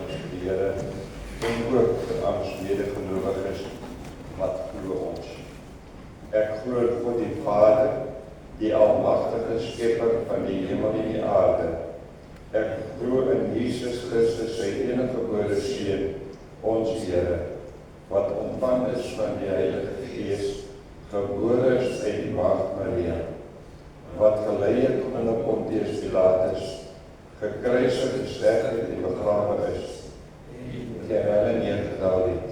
ons vir die Here en ook vir ons medegelowiges wat glo ons. Ek glo in God die Vader, die almagtige skepper van die hemel en die aarde. Ek glo in Jesus Christus, sy eniggebore Seun, ons Here, wat ontvang is van die Heilige Gees, gebore is uit die Maagd Maria, wat gelei het onder Pontius Pilatus, gekruisig, gesterf en begrawe is, ter helle neergedaal het,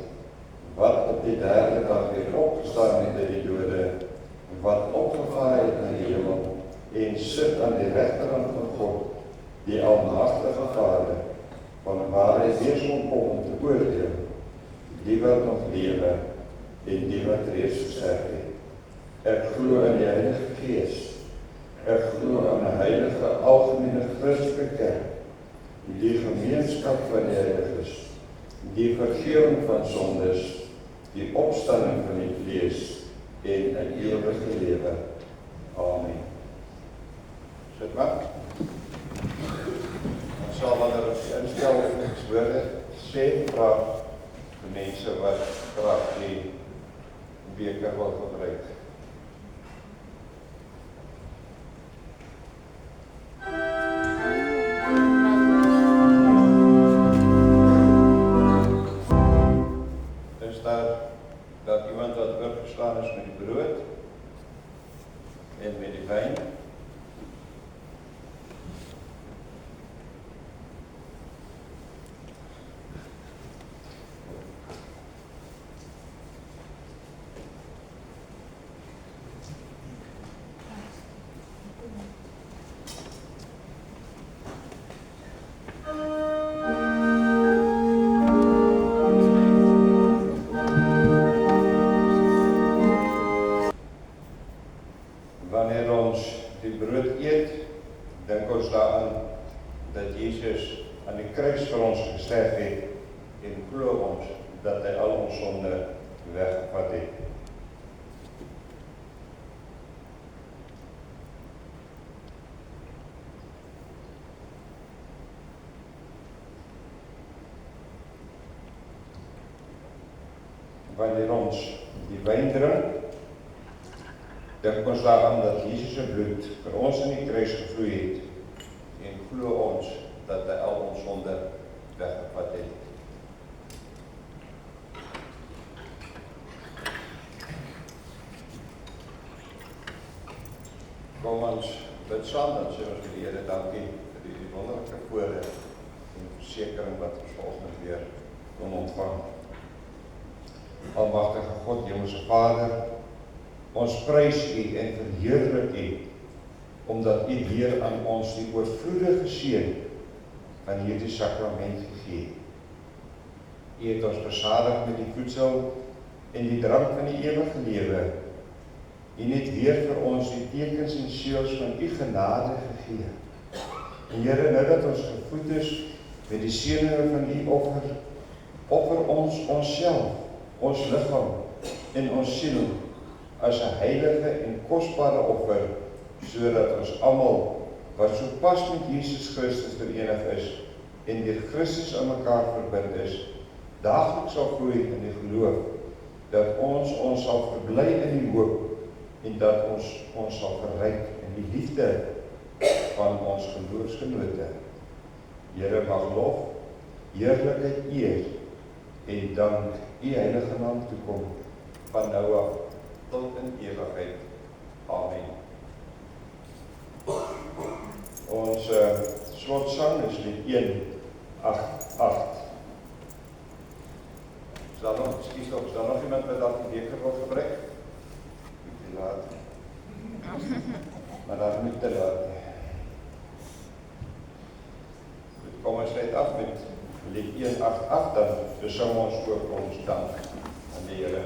wat op die derde dag weer opgestaan het uit die dode, wat opgevaar het na die hemel, en sit aan die regterhand van God, die almagtige Vader, van waar hy weer sal kom om te oordeel, die wat nog lewe, en die wat reeds gesterf het. Ek glo in die Heilige Gees, ek glo aan 'n heilige, algemene Christelike kerk, die gemeenskap van die heiliges, die vergifnis van sondes, die opstanding van die vlees en 'n ewige lewe. Amen. Sit maar. Ons sal wanneer ons die instellingswoorde sê, vra vir mense wat graag die beker wil gebruik. Dat iemand wat oorgeslaan is met die brood en met die wyn. Wanneer ons die brood eet, dink ons daaraan dat Jesus aan die kruis vir ons gesterf het en glo ons dat hy al ons sonde weggevat het. Wanneer ons die wyn drink, dink ons daaraan dat Jesus se bloed vir ons in die kruis gevloei het en glo ons dat hy al ons sonde weggevat het. Kom ons bid saam, dan sê ons vir die Here dankie vir die wonderlike voorreg en versekering wat ons vanoggend weer kon ontvang. Almagtige God, Hemelse Vader, ons prys U en verheerlik U, omdat U weer aan ons die oorvloedige seën van hierdie sakrament gegee het. U het ons versadig met die voedsel en die drank van die ewige lewe. U het weer vir ons die tekens en seels van U genade gegee. En Here, nou dat ons gevoed is met die seëninge van U offer ons onsself, ons liggaam en ons siel as 'n heilige en kosbare offer, sodat ons almal wat so pas met Jesus Christus verenig is en deur Christus aan mekaar verbind is, daagliks sal groei in die geloof, dat ons sal verbly in die hoop en dat ons sal verryk in die liefde van ons geloofsgenote. Here, mag lof, heerlikheid, eer en dank U heilige naam toekom, van nou af tot in ewigheid. Amen. Ons slotsang is lied 188. Is daar nog iemand wat dat die beker wil gebruik? Te laat. Maar dat is niet te laat. Kom ons sluit af met lied 188, dan sing ons ook ons dank aan die Here.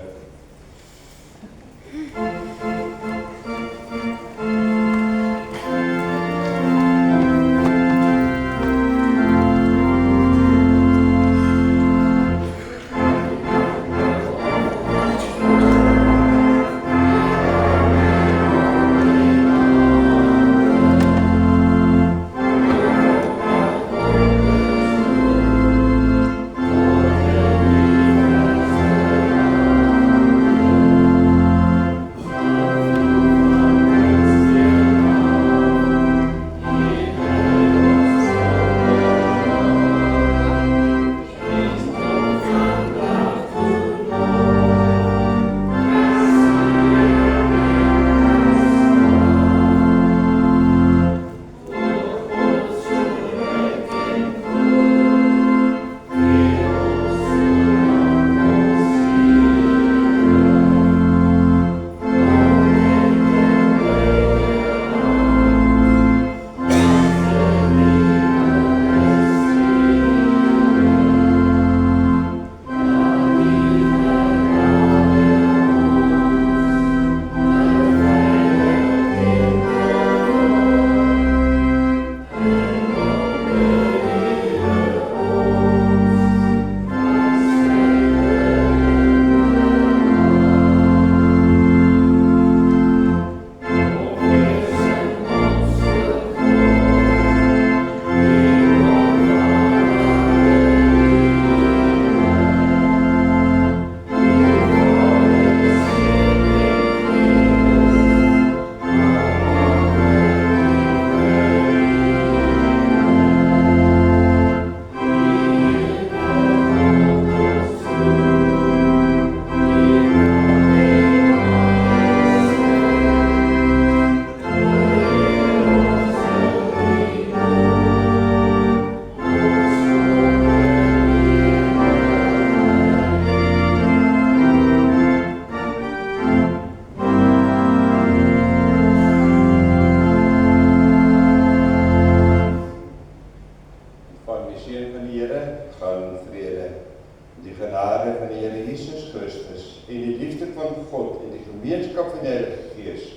van God en die gemeenskap van die Heilige Gees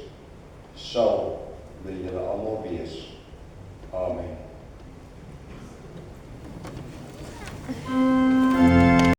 sal by julle almal wees. Amen.